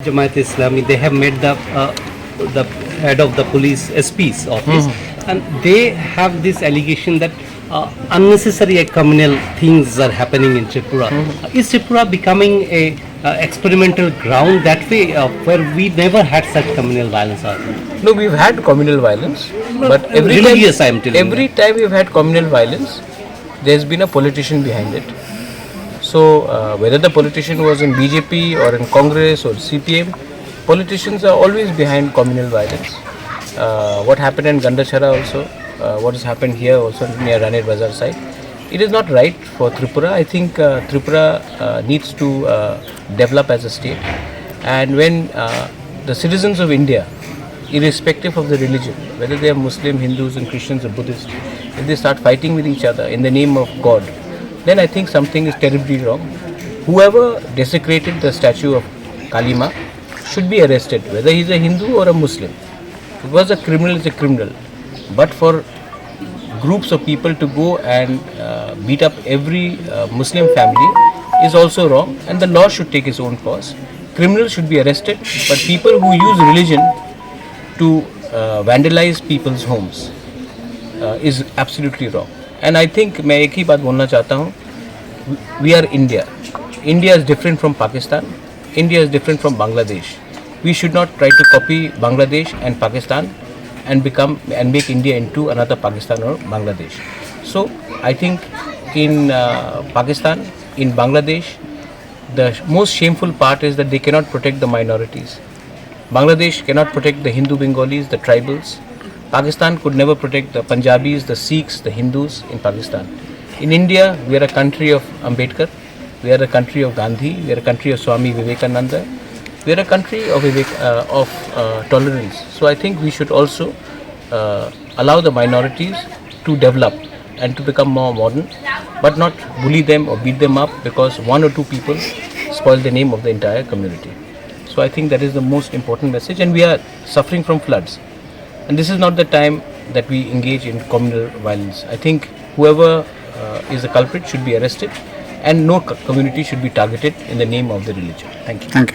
Jamaat Islami, they have made the head of the police SP's office, and they have this allegation that unnecessary communal things are happening in Tripura. Is Tripura becoming a experimental ground that way, where we never had such communal violence? No, we've had communal violence, but every time we've had communal violence, there's been a politician behind it. So whether the politician was in BJP or in Congress or CPM, politicians are always behind communal violence. What happened in Gandachara also, what has happened here also near Ranir Bazar side, it is not right for Tripura. I think Tripura needs to develop as a state, and when the citizens of India, irrespective of the religion, whether they are Muslim, Hindus and Christians or Buddhists, if they start fighting with each other in the name of God, then I think something is terribly wrong. Whoever desecrated the statue of Kalima should be arrested, whether he is a Hindu or a Muslim. If it was a criminal, is a criminal. But for groups of people to go and beat up every Muslim family is also wrong, and the law should take its own course. Criminals should be arrested, but people who use religion to vandalize people's homes is absolutely wrong. And I think मैं एक ही बात बोलना चाहता हूँ, we are India. India is different from Pakistan. India is different from Bangladesh. We should not try to copy Bangladesh and Pakistan and make India into another Pakistan or Bangladesh. So I think in Pakistan, in Bangladesh, the most shameful part is that they cannot protect the minorities. Bangladesh cannot protect the Hindu Bengalis, the tribals. Pakistan could never protect the Punjabis, the Sikhs, the Hindus in Pakistan. In India, we are a country of Ambedkar, we are a country of Gandhi, we are a country of Swami Vivekananda, we are a country of tolerance. So I think we should also allow the minorities to develop and to become more modern, but not bully them or beat them up because one or two people spoil the name of the entire community. So I think that is the most important message, and we are suffering from floods. And this is not the time that we engage in communal violence. I think whoever is the culprit should be arrested, and no community should be targeted in the name of the religion. Thank you. Thank you.